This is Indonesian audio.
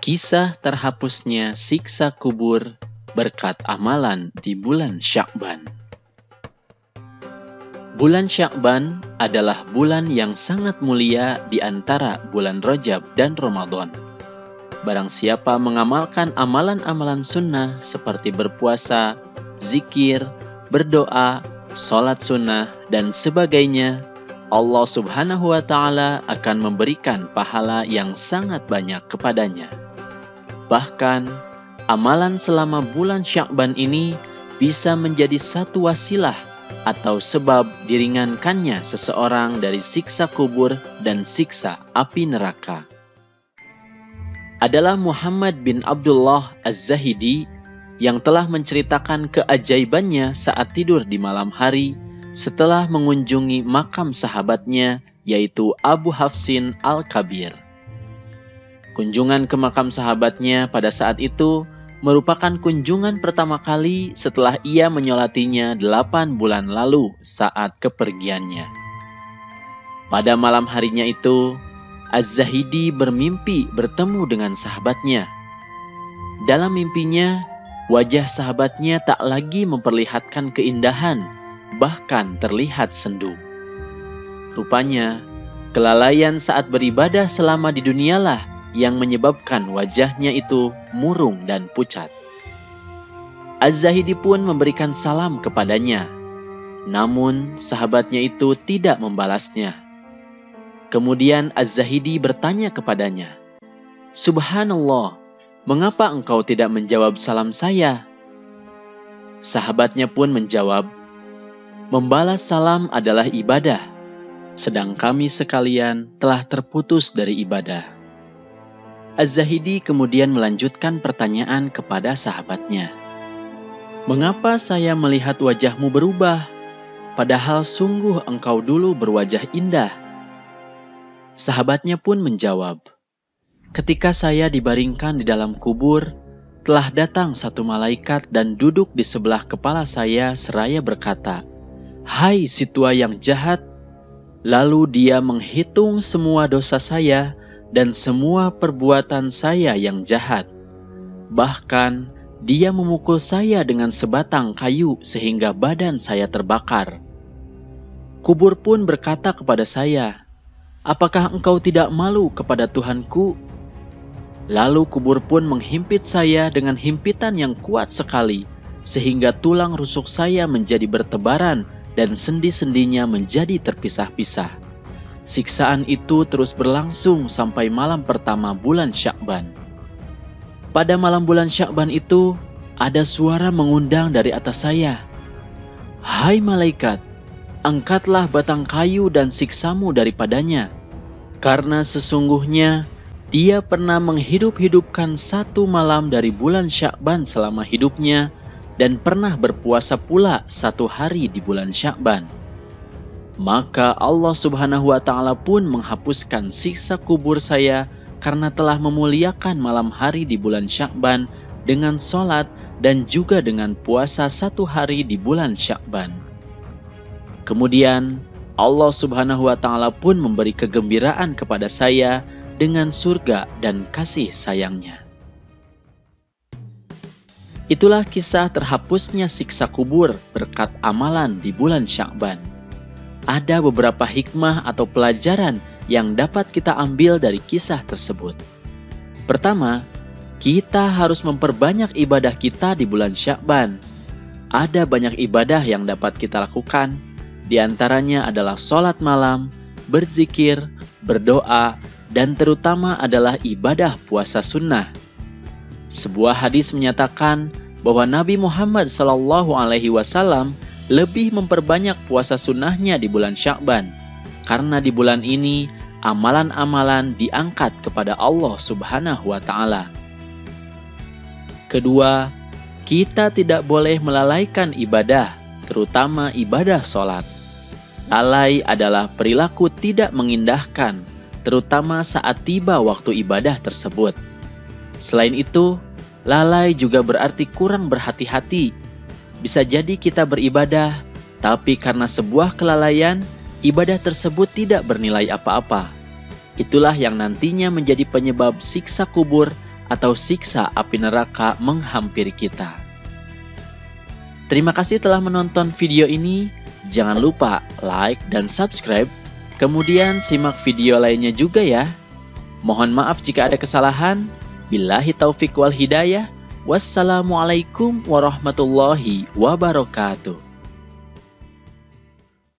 Kisah terhapusnya siksa kubur berkat amalan di bulan Sya'ban. Bulan Sya'ban adalah bulan yang sangat mulia di antara bulan Rajab dan Ramadan. Barang siapa mengamalkan amalan-amalan sunnah seperti berpuasa, zikir, berdoa, sholat sunnah, dan sebagainya, Allah Subhanahu wa Ta'ala akan memberikan pahala yang sangat banyak kepadanya. Bahkan, amalan selama bulan Sya'ban ini bisa menjadi satu wasilah atau sebab diringankannya seseorang dari siksa kubur dan siksa api neraka. Adalah Muhammad bin Abdullah Az-Zahidi yang telah menceritakan keajaibannya saat tidur di malam hari setelah mengunjungi makam sahabatnya, yaitu Abu Hafsin Al-Kabir. Kunjungan ke makam sahabatnya pada saat itu merupakan kunjungan pertama kali setelah ia menyolatinya 8 bulan lalu saat kepergiannya. Pada malam harinya itu, Az-Zahidi bermimpi bertemu dengan sahabatnya. Dalam mimpinya, wajah sahabatnya tak lagi memperlihatkan keindahan, bahkan terlihat sendu. Rupanya, kelalaian saat beribadah selama di dunialah yang menyebabkan wajahnya itu murung dan pucat. Az-Zahidi pun memberikan salam kepadanya, namun sahabatnya itu tidak membalasnya. Kemudian Az-Zahidi bertanya kepadanya, "Subhanallah, mengapa engkau tidak menjawab salam saya?" Sahabatnya pun menjawab, "Membalas salam adalah ibadah, sedang kami sekalian telah terputus dari ibadah." Az-Zahidi kemudian melanjutkan pertanyaan kepada sahabatnya, "Mengapa saya melihat wajahmu berubah, padahal sungguh engkau dulu berwajah indah?" Sahabatnya pun menjawab, "Ketika saya dibaringkan di dalam kubur, telah datang satu malaikat dan duduk di sebelah kepala saya seraya berkata, 'Hai si tua yang jahat,' lalu dia menghitung semua dosa saya dan semua perbuatan saya yang jahat. Bahkan dia memukul saya dengan sebatang kayu sehingga badan saya terbakar. Kubur pun berkata kepada saya, 'Apakah engkau tidak malu kepada Tuhanku?' Lalu kubur pun menghimpit saya dengan himpitan yang kuat sekali, sehingga tulang rusuk saya menjadi bertebaran dan sendi-sendinya menjadi terpisah-pisah. Siksaan itu terus berlangsung sampai malam pertama bulan Sya'ban. Pada malam bulan Sya'ban itu, ada suara mengundang dari atas saya, 'Hai malaikat, angkatlah batang kayu dan siksamu daripadanya, karena sesungguhnya dia pernah menghidup-hidupkan satu malam dari bulan Sya'ban selama hidupnya dan pernah berpuasa pula satu hari di bulan Sya'ban.' Maka Allah Subhanahu wa Ta'ala pun menghapuskan siksa kubur saya karena telah memuliakan malam hari di bulan Sya'ban dengan sholat dan juga dengan puasa satu hari di bulan Sya'ban. Kemudian Allah Subhanahu wa Ta'ala pun memberi kegembiraan kepada saya dengan surga dan kasih sayangnya." Itulah kisah terhapusnya siksa kubur berkat amalan di bulan Sya'ban. Ada beberapa hikmah atau pelajaran yang dapat kita ambil dari kisah tersebut. Pertama, kita harus memperbanyak ibadah kita di bulan Sya'ban. Ada banyak ibadah yang dapat kita lakukan, di antaranya adalah sholat malam, berzikir, berdoa, dan terutama adalah ibadah puasa sunnah. Sebuah hadis menyatakan bahwa Nabi Muhammad SAW lebih memperbanyak puasa sunnahnya di bulan Sya'ban, karena di bulan ini amalan-amalan diangkat kepada Allah Subhanahu wa Ta'ala. Kedua, kita tidak boleh melalaikan ibadah, terutama ibadah sholat. Lalai adalah perilaku tidak mengindahkan, terutama saat tiba waktu ibadah tersebut. Selain itu, lalai juga berarti kurang berhati-hati. Bisa jadi kita beribadah, tapi karena sebuah kelalaian, ibadah tersebut tidak bernilai apa-apa. Itulah yang nantinya menjadi penyebab siksa kubur atau siksa api neraka menghampiri kita. Terima kasih telah menonton video ini. Jangan lupa like dan subscribe. Kemudian simak video lainnya juga ya. Mohon maaf jika ada kesalahan. Billahi taufiq wal hidayah. Wassalamualaikum warahmatullahi wabarakatuh.